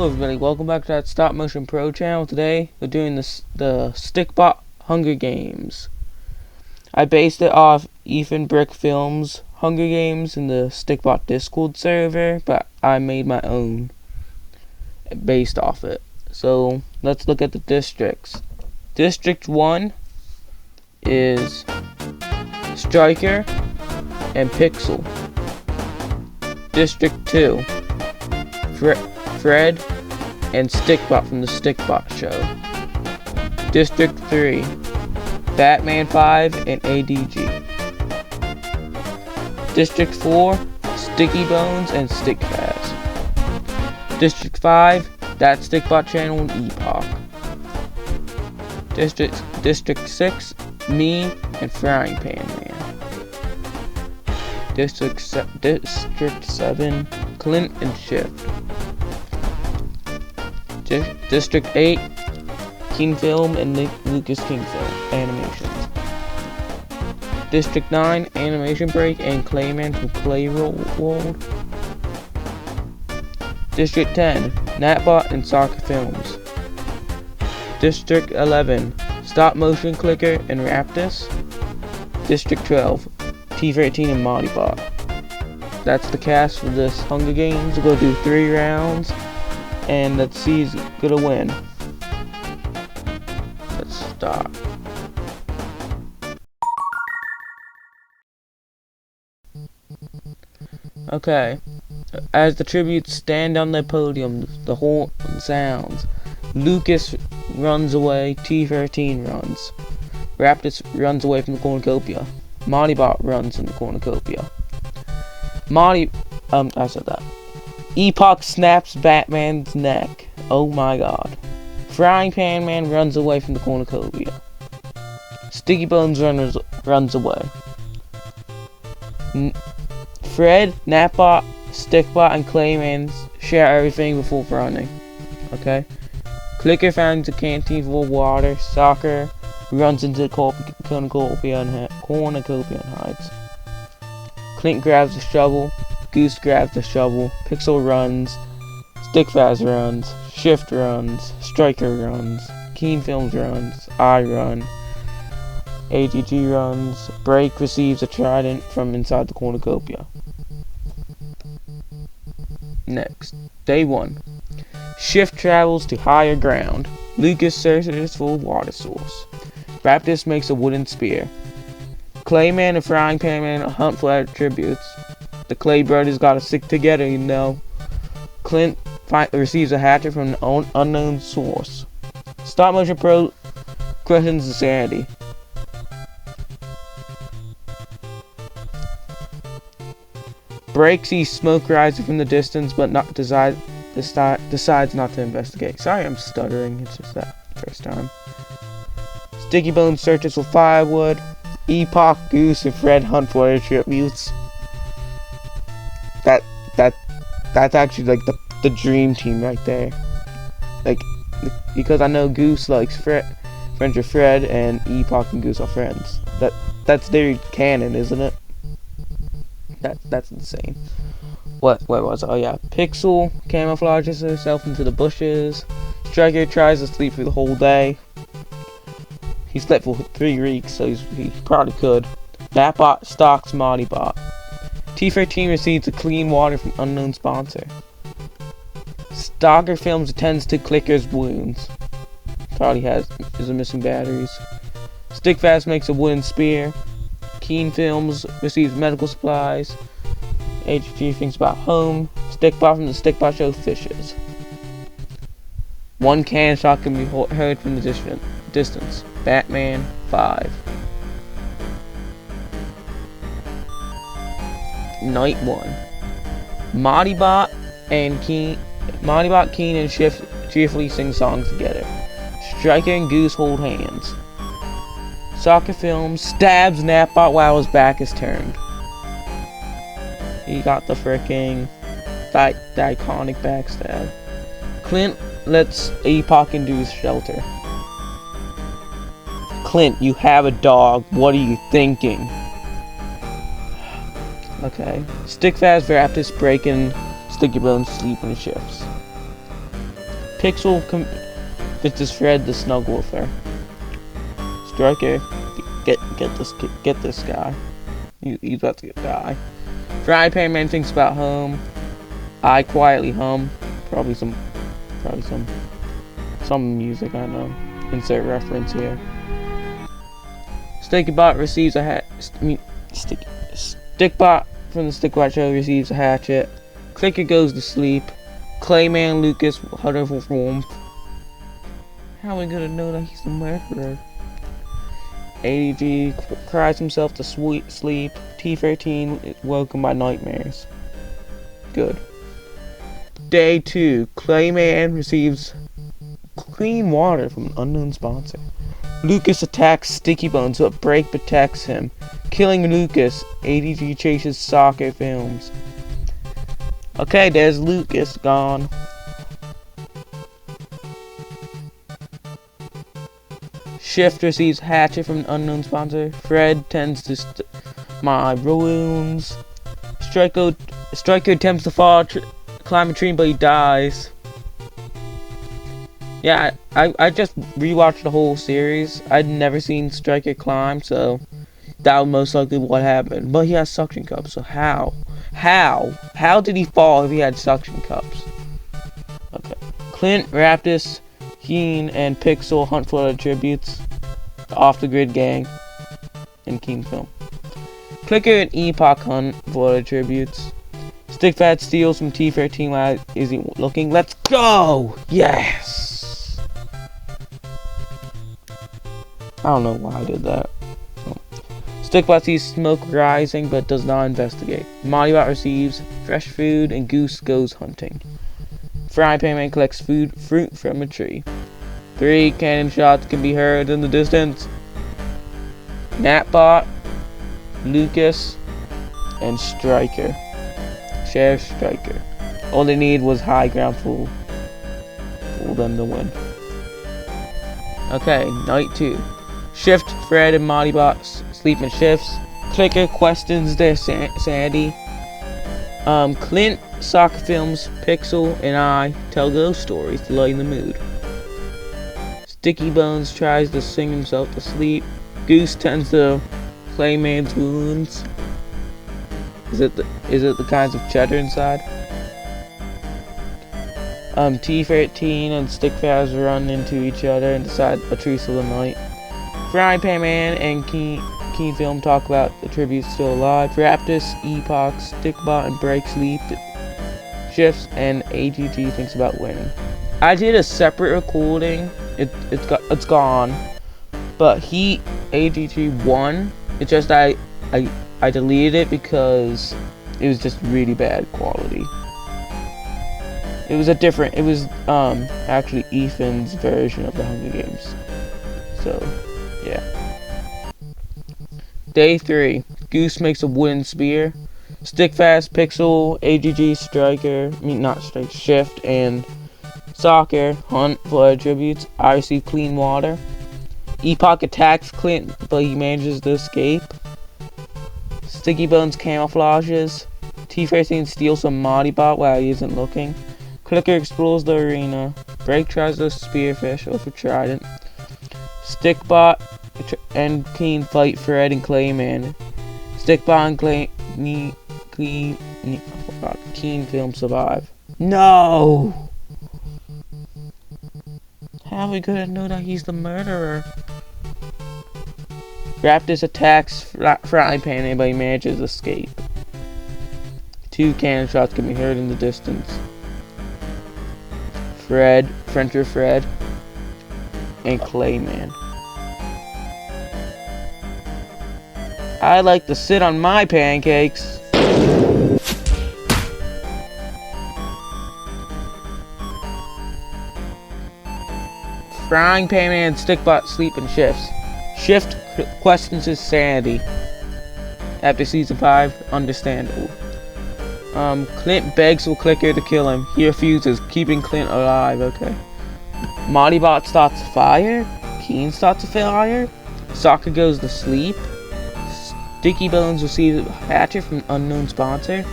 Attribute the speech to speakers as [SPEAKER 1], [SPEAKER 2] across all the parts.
[SPEAKER 1] Hello everybody, welcome back to that Stopmotion Pro channel. Today we're doing the Stickbot Hunger Games. I based it off Ethan Brick Films Hunger Games in the Stickbot Discord server, but I made my own based off it. So let's look at the districts. District 1 is Striker and Pixel. District 2, Fred and Stickbot from the Stickbot show. District 3, Batman 5 and ADG. District 4, Sticky Bones and Stickfaz. District 5, That Stickbot Channel and Epoch. District 6, me and Frying Pan Man. District 7, Clint and Shift. District 8, King Film and Lucas King Film Animations. District 9, Animation Break and Clayman from Clay World. District 10, Natbot and Soccer Films. District 11, Stop Motion Clicker and Raptus. District 12, T13 and Modibot. That's the cast for this Hunger Games. We'll go do 3 rounds, and let's see who's gonna win. Let's start. Okay. As the tributes stand on the podium, the horn sounds. Lucas runs away, T13 runs. Raptus runs away from the cornucopia. Modibot runs in the cornucopia. I said that. Epoch snaps Batman's neck. Oh my god. Frying Pan Man runs away from the cornucopia. Sticky Bones runs away. Fred, Natbot, Stickbot, and Clayman share everything before running. Okay? Clicker finds a canteen full of water. Soccer runs into the cornucopia and hides. Clint grabs the shovel. Goose grabs the shovel. Pixel runs. Stickfaz runs. Shift runs. Striker runs. Keen Films runs. I run. AGG runs. Break receives a trident from inside the cornucopia. Next. Day 1. Shift travels to higher ground. Lucas searches for a water source. Raptus makes a wooden spear. Clayman and Frying Pan Man hunt for attributes. The Clay brothers gotta stick together, you know. Clint receives a hatchet from an unknown source. Stop Motion Pro questions insanity. Break sees smoke rising from the distance, but decides not to investigate. Sorry, I'm stuttering. It's just that first time. Sticky Bones searches for firewood. Epoch, Goose, and Fred hunt for attributes. That's actually like the dream team right there. Like, because I know Goose likes friends with Fred, and Epoch and Goose are friends. That's their canon, isn't it? That's insane. Where was it? Oh yeah. Pixel camouflages herself into the bushes. Striker tries to sleep through the whole day. He slept for 3 weeks, so he probably could. Natbot stalks Modibot. T13 receives a clean water from unknown sponsor. Stalker Films attends to Clicker's wounds. Probably is missing batteries. Stickfaz makes a wooden spear. Keen Films receives medical supplies. HG thinks about home. Stickbot from the Stickbot show fishes. One cannon shot can be heard from the distance. Batman 5. Night 1. Modibot, Keen, and Shift cheerfully sing songs together. Striker and Goose hold hands. Soccer Film stabs Natbot while his back is turned. He got the freaking the iconic backstab. Clint lets Epoch into shelter. Clint, you have a dog. What are you thinking? Okay. Stickfaz, Raptus, Breakin', Sticky Bones, sleep in shifts. Pixel convinces Fred to snuggle with her. Striker, get this guy. He's about to die. Frying Pan Man thinks about home. I quietly hum. Probably some music, I don't know. Insert reference here. Stickybot receives a Stickbot from the Stickbot show receives a hatchet. Clicker goes to sleep. Clayman Lucas huddles for warmth. How are we gonna know that he's the murderer? ADG cries himself to sweet sleep. T13 is woken by nightmares. Good. Day 2. Clayman receives clean water from an unknown sponsor. Lucas attacks Sticky Bones, but Break protects him. Killing Lucas, ADG chases soccer films. Okay, there's Lucas gone. Shift receives hatchet from an unknown sponsor. Fred tends to my ruins. Striker attempts to fall, climb a tree, but he dies. Yeah, I just rewatched the whole series. I'd never seen Striker climb, so that was most likely what happened. But he has suction cups, so how? How did he fall if he had suction cups? Okay. Clint, Raptus, Keen, and Pixel hunt for attributes. The Off the Grid gang in Keen film. Clicker and Epoch hunt for attributes. Stickfat steals from T13 while is he looking. Let's go! Yes! I don't know why I did that. Stickbot sees smoke rising but does not investigate. Mollybot receives fresh food and Goose goes hunting. Frying Pan Man collects fruit from a tree. 3 cannon shots can be heard in the distance. Natbot, Lucas, and Striker. Sheriff Striker. All they need was high ground for them to win. Okay, night 2. Shift, Fred, and Mollybot sleep in shifts. Clicker questions their sanity. Clint, soccer films, Pixel, and I tell ghost stories to lighten the mood. Sticky Bones tries to sing himself to sleep. Goose tends to Clayman's wounds. Is it the kinds of cheddar inside? T13 and Stickfast run into each other and decide a truce of the night. Frying Pan Man and Keen Film talk about the tributes still alive. Raptus, Epoch, Stickbot, and Break sleep shifts, and AGG thinks about winning. I did a separate recording. It's gone, but AGG won. It's just I deleted it because it was just really bad quality. It was actually Ethan's version of the Hunger Games. So, yeah. Day 3. Goose makes a wooden spear. Stickfast, Pixel, AGG, Shift, and Soccer hunt for attributes. I receive clean water. Epoch attacks Clint, but he manages to escape. Sticky Bones camouflages. T13 steals some Mollybot while he isn't looking. Clicker explores the arena. Break tries to spearfish with a trident. Stickbot and Keen fight Fred and Clayman. Stickbot and Keen Film survive. No! How are we gonna know that he's the murderer? Raptus attacks Frying Pan Man, but he manages to escape. 2 cannon shots can be heard in the distance. Frencher Fred, and Clayman. I like to sit on my pancakes. Frying Pan Man and Stickbot sleep in shifts. Shift questions his sanity. After season 5, understandable. Clint begs for Clicker to kill him. He refuses, keeping Clint alive. Okay. Mollybot starts a fire. Keen starts a fire. Soccer goes to sleep. Sticky Bones receives a hatchet from an unknown sponsor.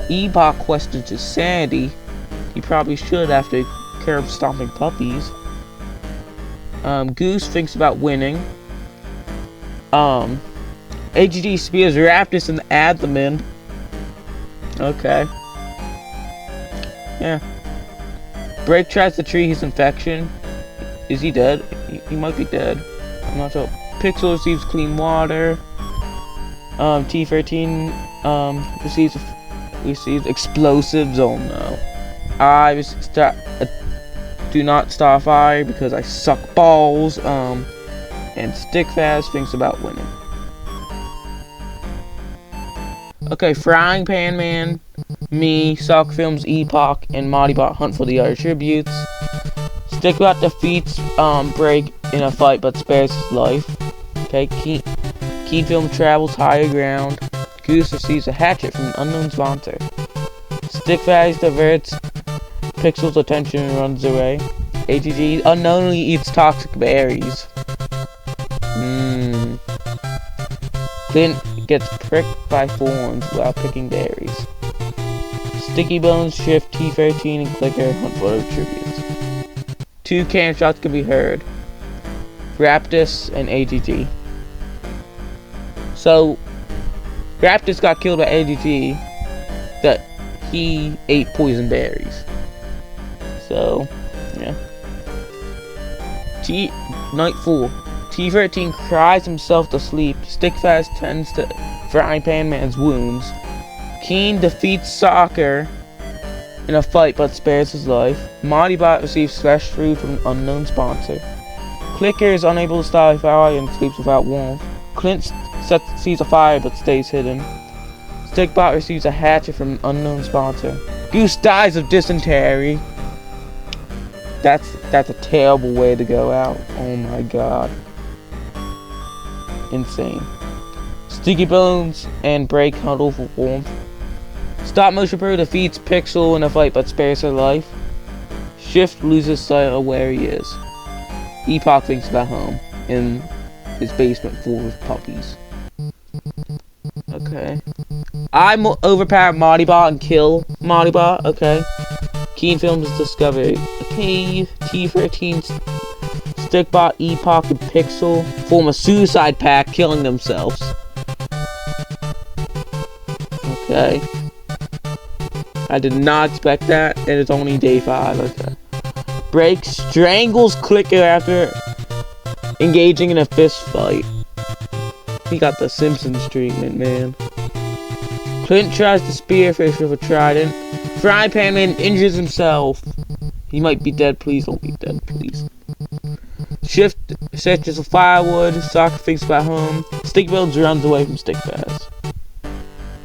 [SPEAKER 1] Epoch questions his sanity. He probably should after care of stomping puppies. Goose thinks about winning. AGG spears Raptus in the abdomen. Okay. Yeah. Break tries to treat his infection. Is he dead? He might be dead. I'm not sure. Pixel receives clean water. T13 receives explosives. Oh no. I do not start fire because I suck balls. And Stickfast thinks about winning. Okay, Frying Pan Man, me, Soccer Films, Epoch, and Modibot hunt for the other tributes. Stickbot defeats Break in a fight but spares his life. Okay, Keen Film travels higher ground. Goose receives a hatchet from an unknown sponsor. Stickfast diverts Pixel's attention and runs away. AGG unknowingly eats toxic berries. Clint gets pricked by thorns while picking berries. Sticky Bones, Shift, T13, and Clicker hunt for other tributes. 2 cannon shots can be heard. Raptus and AGG. So, Raptus got killed by AGG that he ate poison berries. So, yeah. Nightfall. T13 cries himself to sleep. Stickfast tends to Frying Pan Man's wounds. Keen defeats Soccer in a fight but spares his life. Modibot receives fresh food from an unknown sponsor. Clicker is unable to start a fire and sleeps without warmth. Clint sees a fire but stays hidden. Stickbot receives a hatchet from an unknown sponsor. Goose dies of dysentery. That's a terrible way to go out. Oh my god. Insane. Sticky Bones and Break huddle for warmth. Stopmotion Pro defeats Pixel in a fight but spares her life. Shift loses sight of where he is. Epoch thinks about home in his basement full of puppies. Okay. I overpower Modibot and kill Modibot. Okay. Keen Films discovery. Okay. T13 Stickbot, Epoch, and Pixel form a suicide pact, killing themselves. Okay. I did not expect that, and it's only day 5. Okay. Break strangles Clicker after engaging in a fist fight. He got the Simpsons treatment, man. Clint tries to spearfish with a trident. Frying Pan Man injures himself. He might be dead, please don't be dead, please. Shift searches for firewood. Soccer thinks about home. Stickbuilds runs away from Stickfast.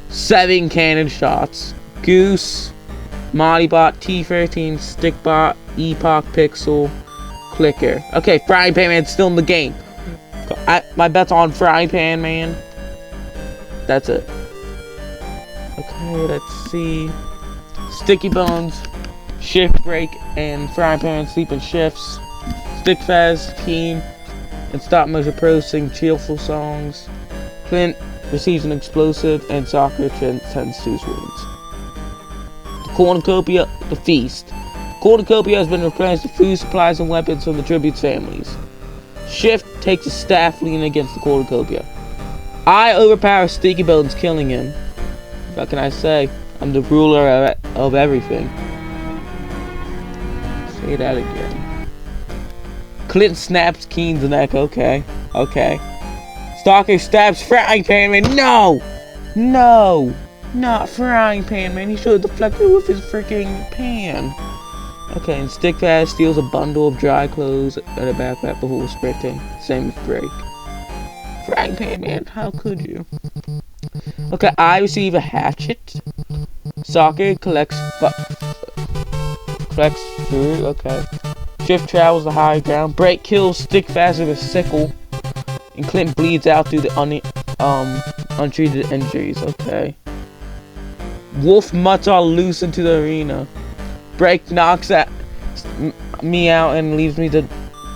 [SPEAKER 1] 7 cannon shots. Goose, Modibot, T13, Stickbot, Epoch, Pixel, Clicker. Okay, Frying Pan Man's still in the game. My bet's on Frying Pan Man. That's it. Okay, let's see. Sticky Bones, Shift, Break, and Frying Pan sleep in shifts. Stickfast, Keen, and Stopmotion Pro sing cheerful songs. Clint receives an explosive, and Soccer tends to his wounds. The Cornucopia, the feast. Cornucopia has been replenished with food, supplies, and weapons from the tribute's families. Shift takes a staff leaning against the Cornucopia. I overpower Sticky Bones, killing him. What can I say? I'm the ruler of everything. Say that again. Clint snaps Keen's neck. Okay. Okay. Stalker stabs Frying Pan Man. No! No! Not Frying Pan Man. He should have deflected with his freaking pan. Okay, and Stickfast steals a bundle of dry clothes and a backpack before sprinting. Same as Break. Frying Pan Man, how could you? Okay, I receive a hatchet. Soccer collects food. Okay. Shift travels the high ground. Break kills Stickfast with a sickle. And Clint bleeds out through the untreated injuries. Okay. Wolf mutts are loose into the arena. Break knocks me out and leaves me to...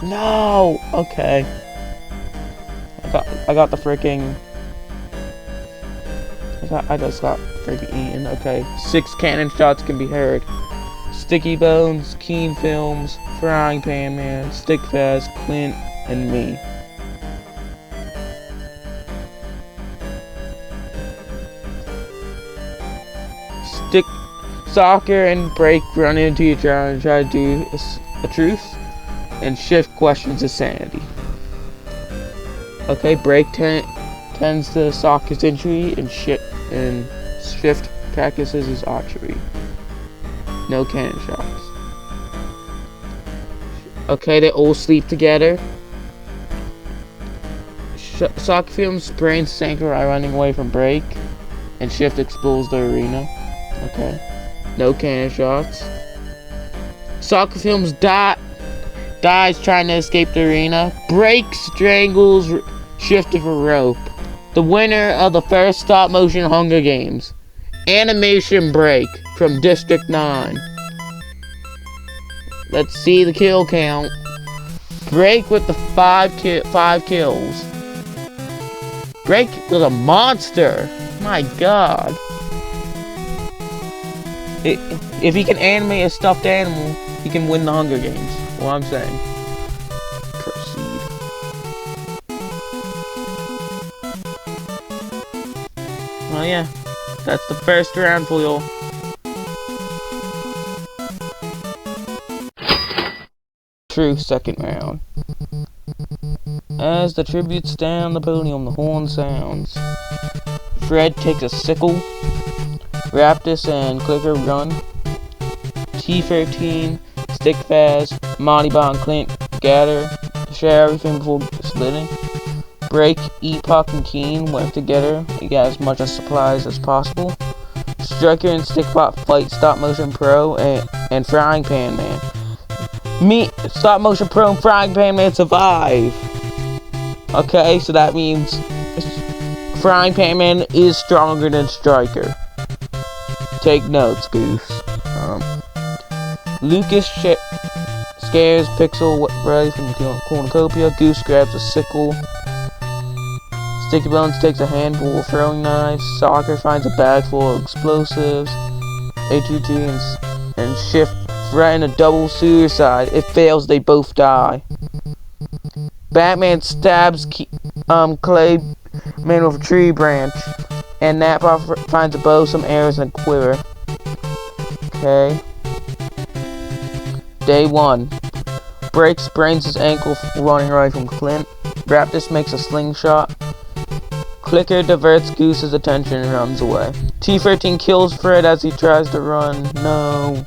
[SPEAKER 1] No! Okay. I got the freaking... I just got freaking eaten. Okay. 6 cannon shots can be heard. Sticky Bones, Keen Films, Frying Pan Man, Stickfast, Clint, and me. Soccer and Break run into each other and try to do a truce, and Shift questions his sanity. Okay, Break tends to Soccer's injury, and Shift practices his archery. No cannon shots. Okay, they all sleep together. Soccer Films brains sank by running away from Break, and Shift explores the arena. Okay. No cannon shots. Soccer Films dies trying to escape the arena. Break strangles Shift with a rope. The winner of the first stop-motion Hunger Games. Animation Break from District 9. Let's see the kill count. Break with the 5 kills. Break was a monster. My god. If he can animate a stuffed animal, he can win the Hunger Games. What I'm saying. Proceed. Well, yeah. That's the first round for y'all. True second round. As the tributes down the podium, the horn sounds. Fred takes a sickle. Raptus and Clicker run. T13, Stickfast, Monty Bot and Clint gather, share everything before splitting. Break, Epoch and Keen work together to get as much supplies as possible. Striker and Stickbot fight Stop Motion Pro and Frying Pan Man. Stop Motion Pro and Frying Pan Man survive. Okay, so that means Frying Pan Man is stronger than Striker. Take notes, Goose. Lucas scares Pixel ready from the cornucopia. Goose grabs a sickle. Sticky Bones takes a handful of throwing knives. Soccer finds a bag full of explosives. ATG and Shift threaten a double suicide. If fails, they both die. Batman stabs Clay Man with a tree branch. And Natbot finds a bow, some arrows, and a quiver. Okay. Day 1. Break sprains his ankle running away from Clint. Raptus makes a slingshot. Clicker diverts Goose's attention and runs away. T13 kills Fred as he tries to run. No.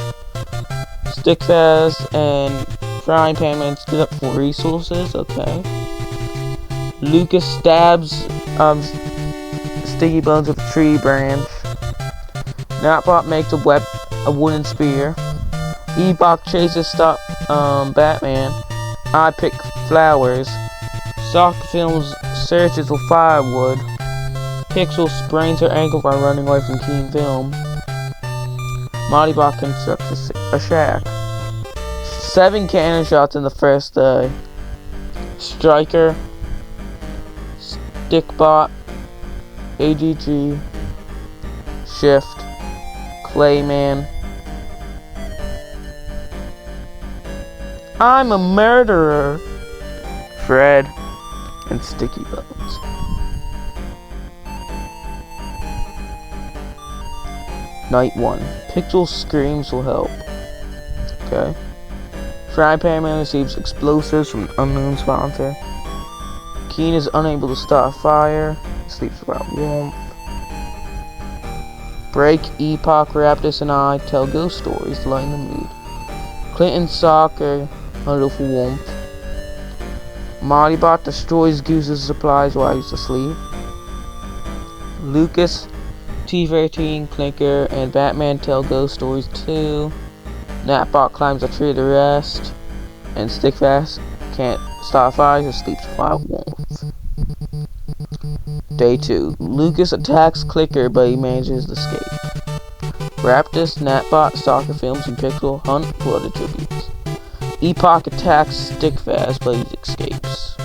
[SPEAKER 1] Stickfast and Frying Pan Man split up for resources. Okay. Lucas stabs Sticky Bones with a tree branch. Natbot makes a wooden spear. Epoch chases Batman. I pick flowers. Soccer Films searches for firewood. Pixel sprains her ankle by running away from Keen Film. Mottybot constructs a shack. 7 cannon shots in the first day. Striker, Stickbot, AGG, Shift, Clayman. I'm a murderer. Fred and Sticky Bones. Night 1. Pixel screams will help. Okay. Frying Pan Man receives explosives from an unknown sponsor. Keen is unable to start a fire. Sleeps without warmth. Break, Epoch, Raptus, and I tell ghost stories to lighten the mood. Clint and Soccer huddle for warmth. Mottybot destroys Goose's supplies while he's asleep. Lucas, T13, Clinker, and Batman tell ghost stories too. Natbot climbs a tree to rest. And Stickfast can't start fires and sleeps without warmth. Day 2. Lucas attacks Clicker, but he manages to escape. Raptus, Natbot, Soccer Films, and Pixel hunt for other tributes. Epoch attacks Stickfast, but he escapes.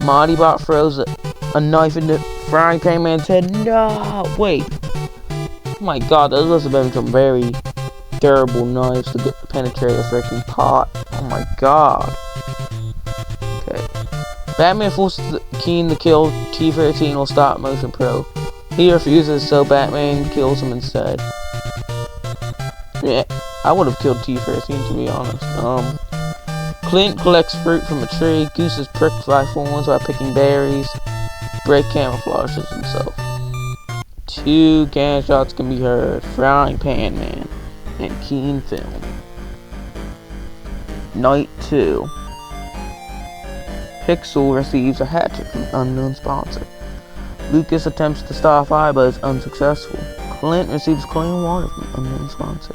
[SPEAKER 1] Mottybot throws a knife into Frying Pan Man's head. No! Wait. Oh my god, those must have been some very durable knives to penetrate a freaking pot. Oh my god. Okay. Batman forces Keen to kill T-13 or Stopmotion Pro. He refuses, so Batman kills him instead. Yeah, I would have killed T-13 to be honest. Clint collects fruit from a tree. Goose is pricked by thorns while picking berries. Break camouflages himself. 2 cannon shots can be heard. Frying Pan Man and Keen film. Night 2. Pixel receives a hatchet from an unknown sponsor. Lucas attempts to stop fire but is unsuccessful. Clint receives clean water from an unknown sponsor.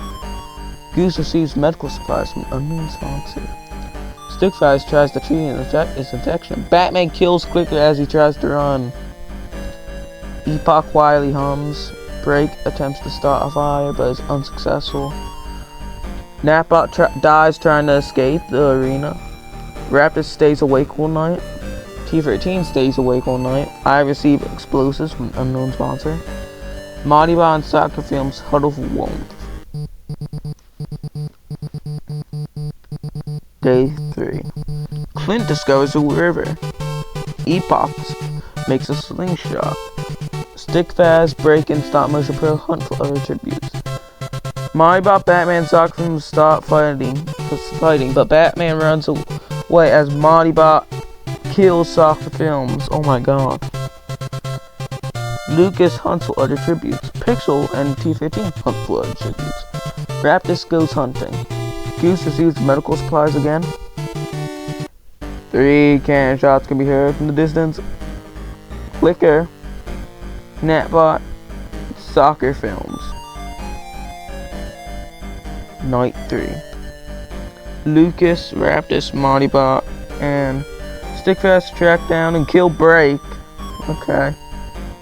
[SPEAKER 1] Goose receives medical supplies from an unknown sponsor. Stickfast tries to treat his infection. Batman kills quickly as he tries to run. Epoch Wiley hums. Break attempts to start a fire but is unsuccessful. Napbot dies trying to escape the arena. Raptor stays awake all night. T-13 stays awake all night. I receive explosives from an unknown sponsor. Modiba and soccer films huddle for warmth. Day 3. Clint discovers a river. Epoch makes a slingshot. Stickfast, Break, and Stopmotion Pro hunt for other tributes. Modiba, Batman, soccer films start fighting, but Batman runs away as Modiba kills soccer films. Oh my god. Lucas hunts for other tributes. Pixel and T-13 hunt for other tributes. Raptus goes hunting. Goose receives medical supplies again. 3 cannon shots can be heard from the distance. Clicker. Natbot. Soccer films. Night 3. Lucas, Raptus, Modibot, and Stickfast track down and kill Break. Okay.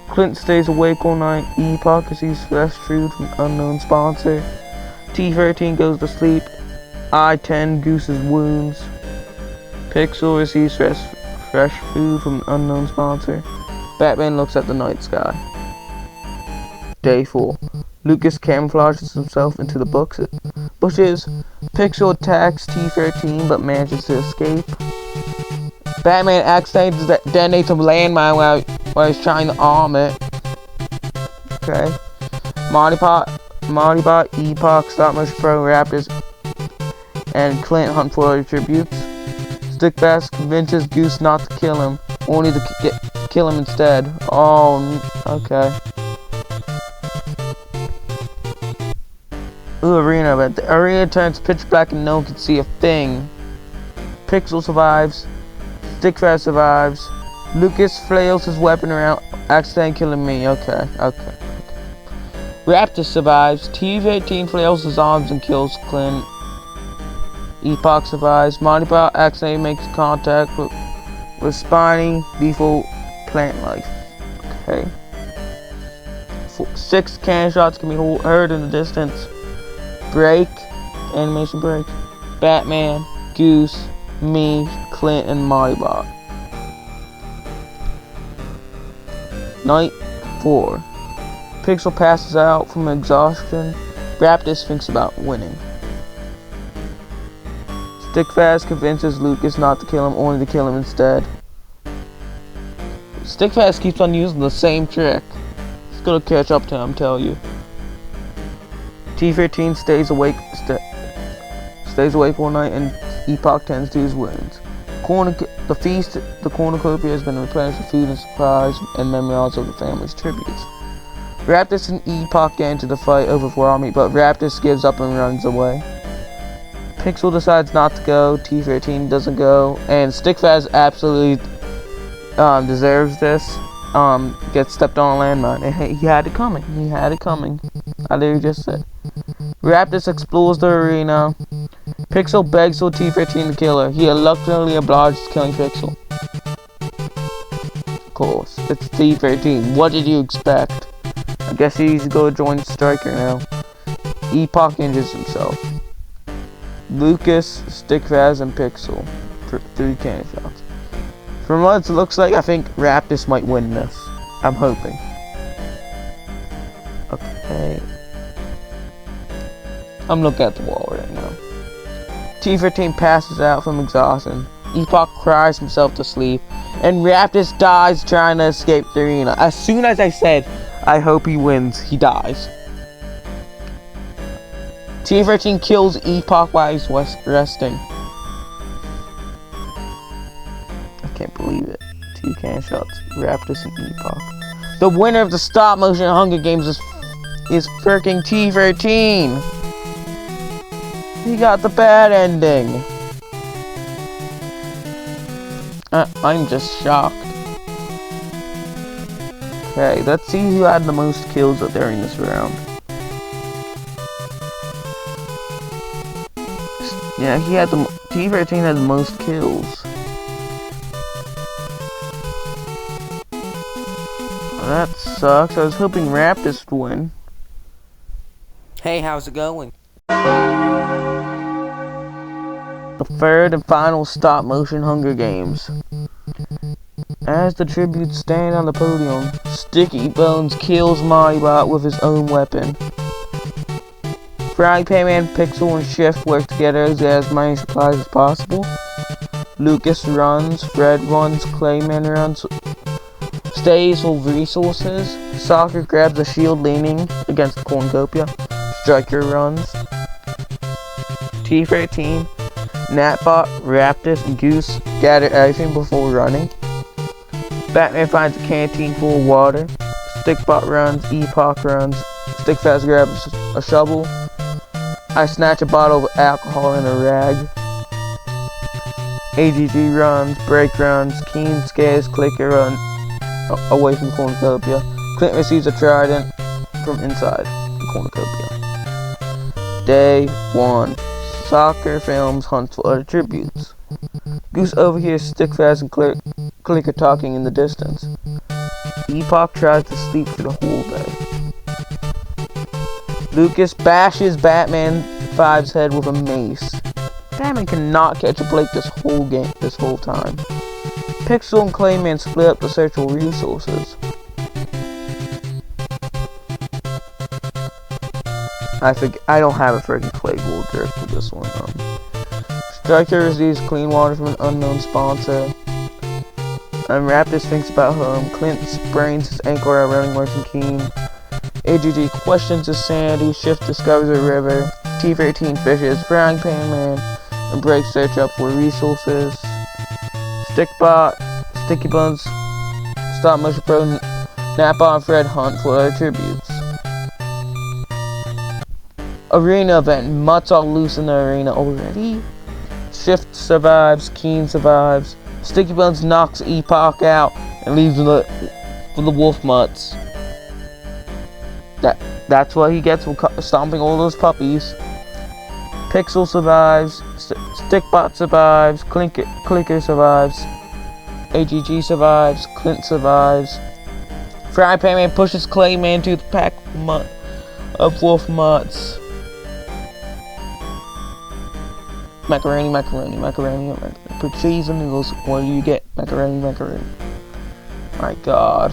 [SPEAKER 1] Clint stays awake all night. Epoch receives fresh food from unknown sponsor. T-13 goes to sleep. I-10 Goose's wounds. Pixel receives fresh food from unknown sponsor. Batman looks at the night sky. Day 4. Lucas camouflages himself into the bushes. Pixel attacks T-13 but manages to escape. Batman accidentally detonates a landmine while he's trying to arm it. Okay. Modibot, Epoch, Stopmotion Pro, Raptors, and Clint hunt for other tributes. Stickfast convinces Goose not to kill him, only to kill him instead. Oh, okay. Ooh, arena, but the arena turns pitch black and no one can see a thing. Pixel survives. Stickfast survives. Lucas flails his weapon around, accidentally killing me. Okay. Raptor survives. T-18 flails his arms and kills Clint. Epoch survives. Modibot accidentally makes contact with Spiny, default plant life. Okay. 6 cannon shots can be heard in the distance. Break, animation break. Batman, Goose, me, Clint, and Modibot. Night 4. Pixel passes out from exhaustion. Raptus thinks about winning. Stickfast convinces Lucas not to kill him, only to kill him instead. Stickfast keeps on using the same trick. It's gonna catch up to him, tell you. T-13 stays awake all night, and Epoch tends to his wounds. The cornucopia has been replenished with food and supplies and memorials of the family's tributes. Raptus and Epoch get into the fight over raw meat, but Raptus gives up and runs away. Pixel decides not to go, T-13 doesn't go, and Stickfast absolutely deserves this. Gets stepped on a landmine. He had it coming. I literally just said. Raptus explores the arena. Pixel begs for T-13 to kill her. He reluctantly obliges killing Pixel. Of course, it's T-13. What did you expect? I guess he's going to join Striker now. Epoch injures himself. Lucas, Stickfast, and Pixel for 3 cannon shots. From what it looks like, I think Raptus might win this. I'm hoping. Okay. I'm looking at the wall right now. T-13 passes out from exhaustion. Epoch cries himself to sleep, and Raptus dies trying to escape the arena. As soon as I said, I hope he wins, he dies. T-13 kills Epoch while he's resting. I can't believe it. 2 can shots, Raptus and Epoch. The winner of the stop-motion Hunger Games is freaking T-13. He got the bad ending. I'm just shocked. Okay, let's see who had the most kills during this round. Yeah, T-13 had the most kills. Well, that sucks. I was hoping Raptus would win.
[SPEAKER 2] Hey, how's it going?
[SPEAKER 1] The third and final stop-motion Hunger Games. As the tributes stand on the podium, Sticky Bones kills Modibot with his own weapon. Frying Pan Man, Pixel, and Shift work together to get as many supplies as possible. Lucas runs, Fred runs, Clayman runs, stays for resources. Soccer grabs a shield leaning against the cornucopia. Striker runs. T-13, Natbot, Raptus, and Goose gather everything before running. Batman finds a canteen full of water. Stickbot runs, Epoch runs. Stickfast grabs a shovel. I snatch a bottle of alcohol in a rag. AGG runs, Break runs, Keen scares Clicker run away from cornucopia. Clint receives a trident from inside the cornucopia. Day 1. Soccer films hunts for other tributes. Goose overhears Stickfast and Clicker talking in the distance. Epoch tries to sleep for the whole day. Lucas bashes Batman 5's head with a mace. Batman cannot catch a break this whole time. Pixel and Clayman split up to search for resources. I don't have a freaking playable jerk for this one. Striker receives clean water from an unknown sponsor. Raptus thinks about home. Clint sprains his ankle while running away from Keen. AGG questions his sanity. Shift discovers a river. T-13 fishes. Frying Pan Man and Break search up for resources. Stickbot, Sticky Bones, Stop Motion Pro, Natbot, and Fred hunt for other tributes. Arena event. Mutts all loose in the arena already. Shift survives. Keen survives. Sticky Bones knocks Epoch out and leaves for the wolf mutts. That's what he gets for stomping all those puppies. Pixel survives. Stickbot survives. Clicker survives. AGG survives. Clint survives. Fry Pan Man pushes Clayman to the pack of wolf mutts. Macaroni. Put cheese and noodles. What do you get? Macaroni. My god.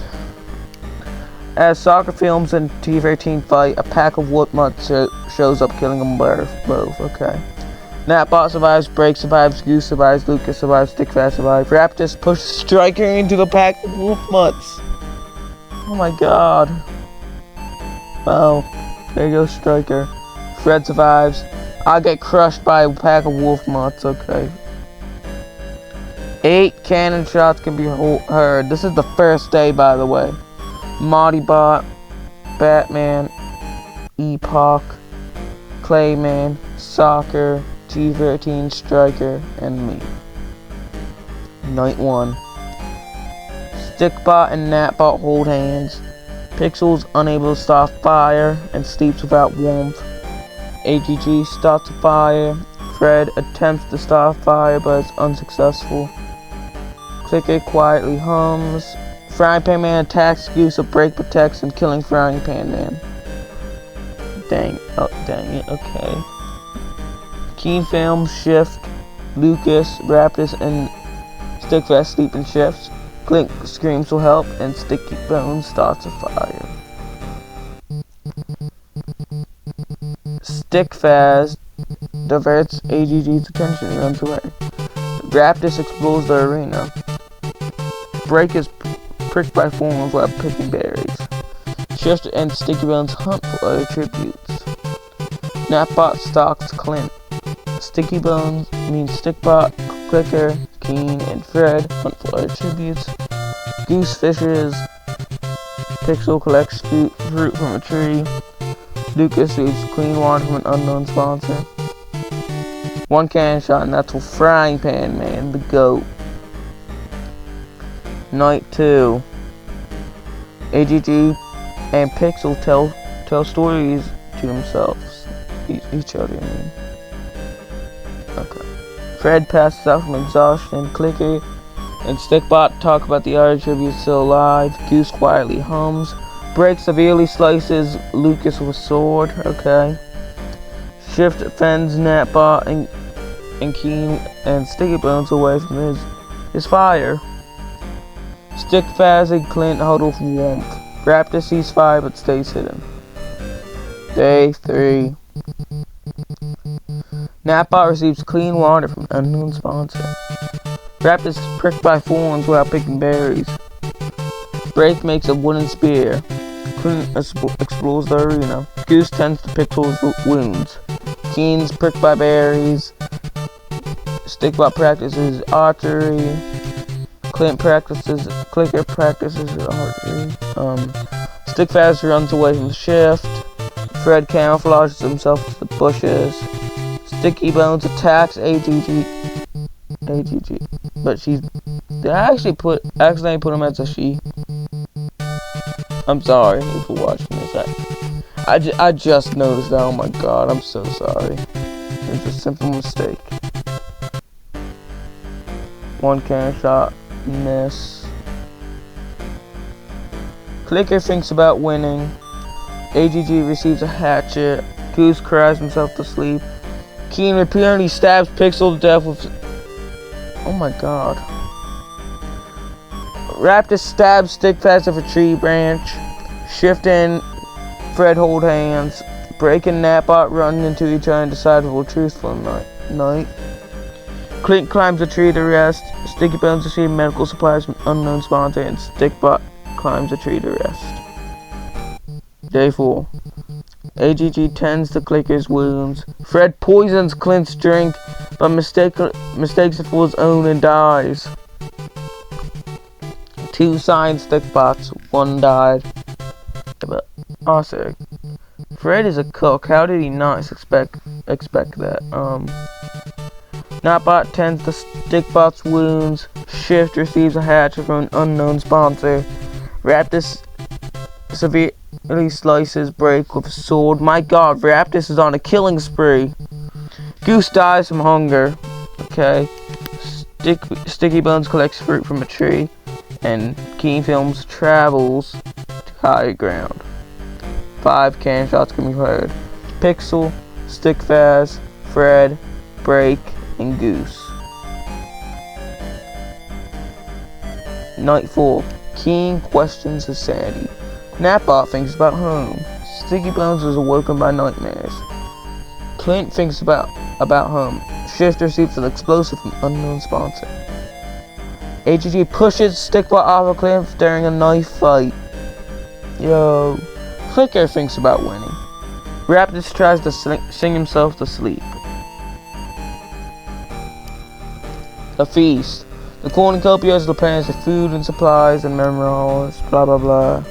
[SPEAKER 1] As soccer films and T-13 fight, a pack of wolf mutts shows up, killing them both. Okay. Natbot survives, Break survives, Goose survives, Lucas survives, Stickfast survives. Raptus pushes Striker into the pack of wolf mutts. Oh my god. Wow. There goes Striker. Fred survives. I get crushed by a pack of wolf mutts. Okay. 8 cannon shots can be heard. This is the first day, by the way. Modibot, Batman, Epoch, Clayman, Soccer, T-13, Striker, and me. Night 1. Stickbot and Natbot hold hands. Pixel's unable to stop fire and sleeps without warmth. AGG starts a fire. Fred attempts to start fire but is unsuccessful. Clicker quietly hums. Frying Pan Man attacks Goose, a Break protects him, killing Frying Pan Man. Dang it, okay. Keen films, Shift, Lucas, Raptus, and Stickfast sleep in shifts. Clink screams for help, and Sticky Bones starts a fire. Stick Faz diverts AGG's attention and runs away. Raptus explores the arena. Break is pricked by thorns while picking berries. Shift and Sticky Bones hunt for other tributes. Napbot stalks Clint. Sticky Bones means Stickbot, Clicker, Keen, and Fred hunt for other tributes. Goose fishes. Pixel collects fruit from a tree. Lucas receives clean water from an unknown sponsor. One cannon shot, and that's for Frying Pan Man, the GOAT. Night 2. AGG and Pixel tell stories to themselves. Each other, I mean. Okay. Fred passes out from exhaustion. Clicker and Stickbot talk about the other tributes still alive. Goose quietly hums. Break severely slices Lucas with a sword. Okay. Shift fends Napbot and Keen and Sticky Bones away from his fire. Stick Faz and Clint huddle for warmth. Raptor sees fire but stays hidden. Day 3. Napbot receives clean water from an unknown sponsor. Raptor is pricked by thorns while picking berries. Break makes a wooden spear. Clint explores the arena. Goose tends to Pixel's wounds. Keen's pricked by berries. Stickbot practices archery. Clicker practices archery. Stickfast runs away from the shift. Fred camouflages himself to the bushes. Sticky Bones attacks AGG, but did I accidentally put him as a she? I'm sorry if you're watching this. I just noticed that. Oh my god, I'm so sorry. It's a simple mistake. One cannon shot, miss. Clicker thinks about winning. AGG receives a hatchet. Goose cries himself to sleep. Keen repeatedly stabs Pixel to death with... Oh my god. Raptor stabs Stickfast with a tree branch. Shift and Fred hold hands. Break and Napbot run into each other and decide for truthful night. Clint climbs a tree to rest. Sticky Bones receives medical supplies from unknown sponsor, and Stickbot climbs a tree to rest. Day 4. AGG tends to Clicker's wounds. Fred poisons Clint's drink, but mistakes it for his own and dies. 2 signed Stickbots, 1 died. But also, Fred is a cook. How did he not expect that? Napbot tends to Stickbot's wounds. Shift receives a hatchet from an unknown sponsor. Raptus severely slices Break with a sword. My god, Raptus is on a killing spree. Goose dies from hunger. Okay. Sticky Bones collects fruit from a tree. And Keen Films travels to higher ground. 5 cannon shots can be heard. Pixel, Stickfast, Fred, Break, and Goose. Night 4. Keen questions his sanity. Napbot thinks about home. Sticky Bones is awoken by nightmares. Clint thinks about home. Shift receives an explosive from unknown sponsor. AGG pushes Stickbot off a cliff during a knife fight. Yo. Clicker thinks about winning. Raptus tries to sing himself to sleep. A feast. The cornucopias plans of food and supplies and memorials, blah blah blah.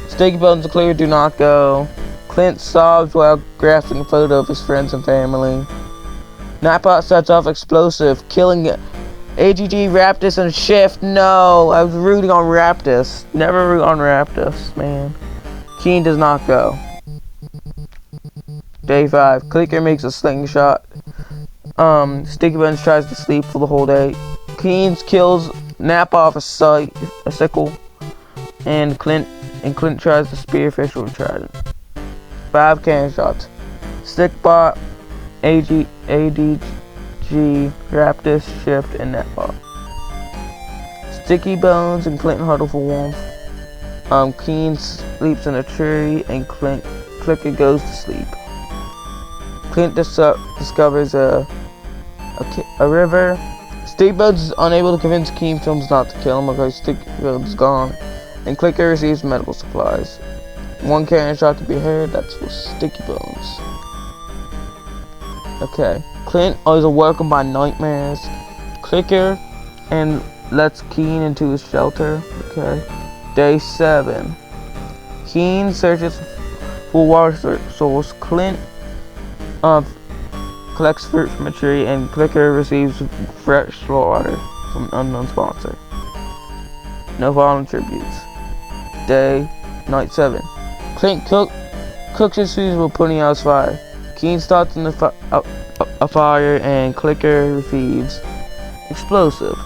[SPEAKER 1] Sticky Bones and Clear do not go. Clint sobs while grasping a photo of his friends and family. Napbot sets off explosive, killing AGG, Raptus, and Shift. No, I was rooting on Raptus. Never root on Raptus, man. Keen does not go. Day 5. Clicker makes a slingshot. Sticky Bones tries to sleep for the whole day. Keen kills Napbot with a sickle. And Clint tries to spearfish with a trident. 5 cannon shots. Stickbot, ADG, Raptus, Shift, and Napbot. Sticky Bones and Clint huddle for warmth. Keen sleeps in a tree, and Clicker goes to sleep. Clint discovers a river. Steamboat is unable to convince Keen Films not to kill him because Steamboat is gone, and Clicker receives medical supplies. One cannon shot can be heard. That's for Sticky Bones. Okay. Clint is awoken by nightmares. Clicker and lets Keen into his shelter. Okay. Day 7. Keen searches for water source. Clint collects fruit from a tree, and Clicker receives fresh water from an unknown sponsor. No fallen tributes. Night 7. Clint cooks his food while putting out his fire. Keen starts in a fire, and Clicker receives explosive.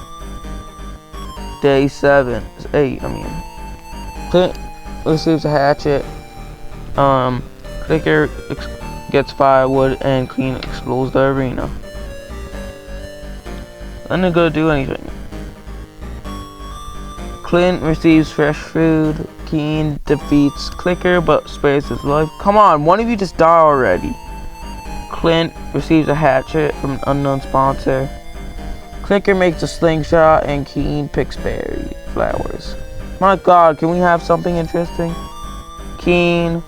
[SPEAKER 1] Day 8. Clint receives a hatchet. Clicker gets firewood, and Keen explores the arena. I'm not gonna do anything. Clint receives fresh food. Keen defeats Clicker but spares his life. Come on, one of you just die already. Clint receives a hatchet from an unknown sponsor. Clicker makes a slingshot, and Keen picks berry flowers. My god, can we have something interesting? Keen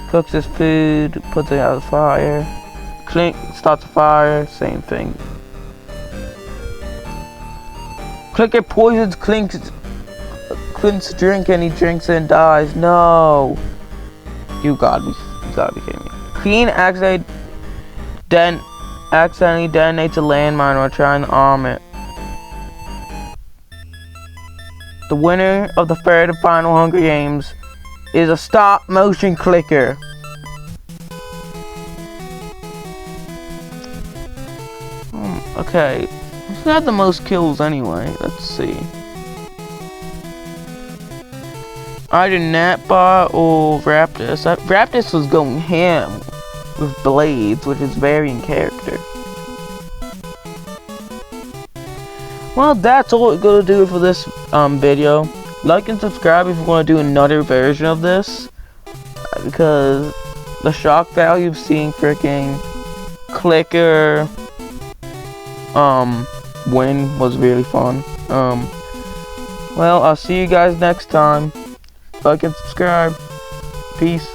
[SPEAKER 1] cooks his food, puts it out of the fire. Clint starts a fire, same thing. Clicker poisons Clint's drink, and he drinks it and dies. No! You gotta be kidding me. Keen accidentally detonates a landmine while trying to arm it. The winner of the third and final Hunger Games is a stop-motion clicker. Okay, who had the most kills anyway? Let's see. Either Natbot or Raptus. Raptus was going ham with blades, which is very in character. Well, that's all we're gonna do for this video. Like and subscribe if you want to do another version of this, because the shock value of seeing freaking Clicker win was really fun. Well, I'll see you guys next time. Like and subscribe. Peace.